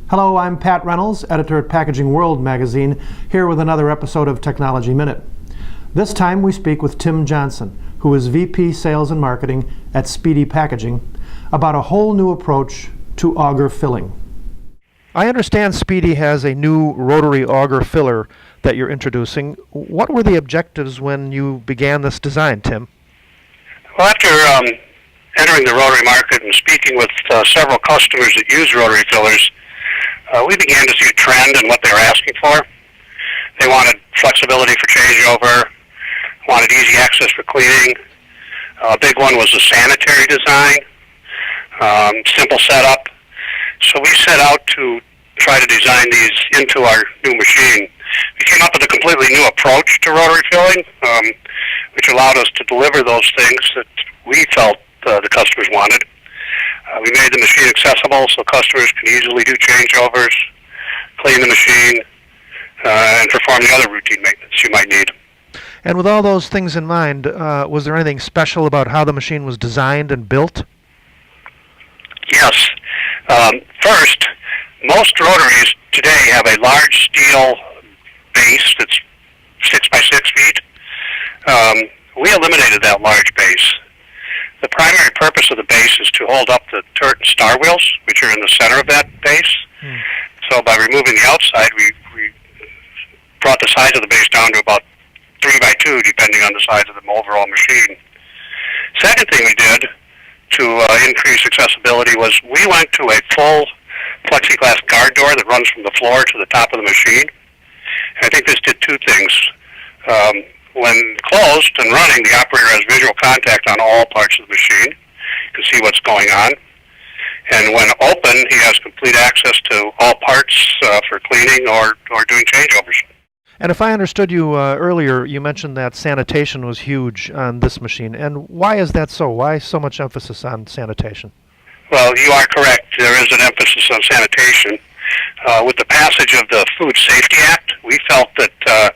Hello, I'm Pat Reynolds, editor at Packaging World magazine, here with another episode of Technology Minute. This time we speak with Tim Johnson, who is VP Sales and Marketing at Spee-Dee Packaging, about a whole new approach to auger filling. I understand Spee-Dee has a new rotary auger filler that you're introducing. What were the objectives when you began this design, Tim? Well, after entering the rotary market and speaking with several customers that use rotary fillers, we began to see a trend in what they were asking for. They wanted flexibility for changeover, wanted easy access for cleaning. A big one was the sanitary design, simple setup. So we set out to try to design these into our new machine. We came up with a completely new approach to rotary filling, which allowed us to deliver those things that we felt the customers wanted. We made the machine accessible so customers can easily do changeovers, clean the machine, and perform the other routine maintenance you might need. And with all those things in mind, was there anything special about how the machine was designed and built? Yes. First, most rotaries today have a large steel base that's 6 by 6 feet. We eliminated that large base. The primary purpose of the base is to hold up the turret and star wheels, which are in the center of that base. So by removing the outside, we brought the size of the base down to about 3 by 2, depending on the size of the overall machine. Second thing we did to increase accessibility was we went to a full plexiglass guard door that runs from the floor to the top of the machine. And I think this did two things. When closed and running, the operator has visual contact on all parts of the machine. You can see what's going on. And when open, he has complete access to all parts for cleaning or doing changeovers. And if I understood you earlier, you mentioned that sanitation was huge on this machine. And why is that so? Why so much emphasis on sanitation? Well, you are correct. There is an emphasis on sanitation. With the passage of the Food Safety Act, we felt that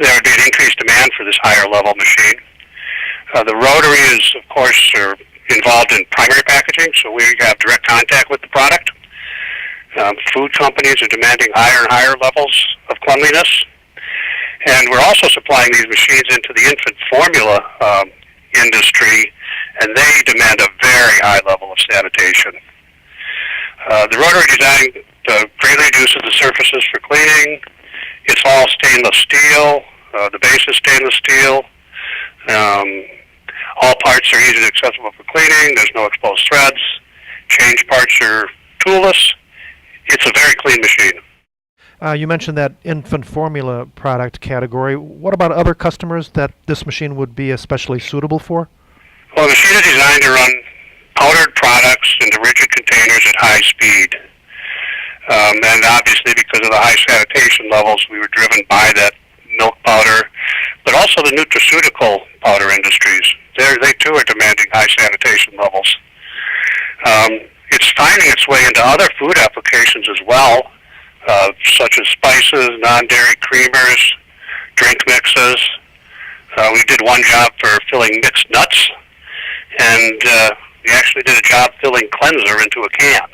there would be an increased demand for this higher level machine. The rotary is, of course, involved in primary packaging, so we have direct contact with the product. Food companies are demanding higher and higher levels of cleanliness. And we're also supplying these machines into the infant formula industry, and they demand a very high level of sanitation. The rotary design greatly reduces the surfaces for cleaning. It's all stainless steel. The base is stainless steel. All parts are easily accessible for cleaning. There's no exposed threads. Change parts are toolless. It's a very clean machine. You mentioned that infant formula product category. What about other customers that this machine would be especially suitable for? Well, the machine is designed to run powdered products into rigid containers at high speed. And obviously, because of the high sanitation levels, we were driven by that milk powder, but also the nutraceutical powder industries. They too are demanding high sanitation levels. It's finding its way into other food applications as well, such as spices, non-dairy creamers, drink mixes. We did one job for filling mixed nuts, and we actually did a job filling cleanser into a can.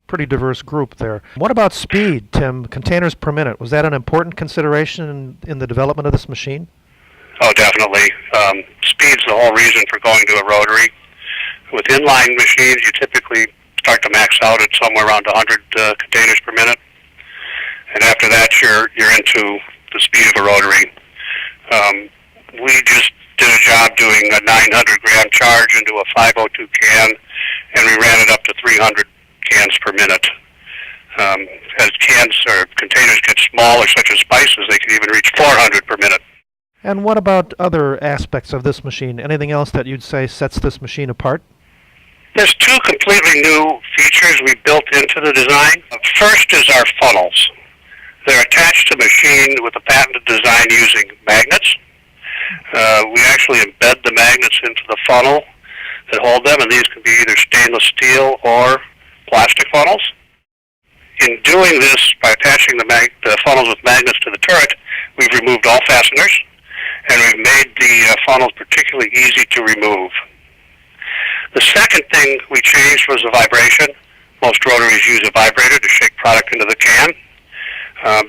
Pretty diverse group there. What about speed, Tim? Containers per minute. Was that an important consideration in the development of this machine? Oh, definitely. Speed's the whole reason for going to a rotary. With inline machines, you typically start to max out at somewhere around 100 containers per minute. And after that, you're into the speed of a rotary. We just did a job doing a 900-gram charge into a 502 can, and we ran it up to 300 cans per minute. As cans or containers get smaller, such as spices, they can even reach 400 per minute. And what about other aspects of this machine? Anything else that you'd say sets this machine apart? There's two completely new features we built into the design. First is our funnels. They're attached to the machine with a patented design using magnets. We actually embed the magnets into the funnel that hold them, and these can be either stainless steel or plastic funnels. In doing this, by attaching the funnels with magnets to the turret, we've removed all fasteners, and we've made the funnels particularly easy to remove. The second thing we changed was the vibration. Most rotaries use a vibrator to shake product into the can.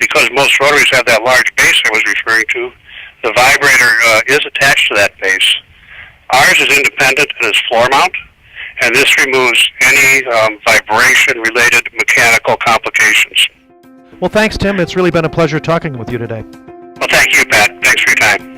Because most rotaries have that large base I was referring to, the vibrator is attached to that base. Ours is independent and is floor mount, and this removes any vibration-related mechanical complications. Well, thanks, Tim. It's really been a pleasure talking with you today. Well, thank you, Pat. Thanks for your time.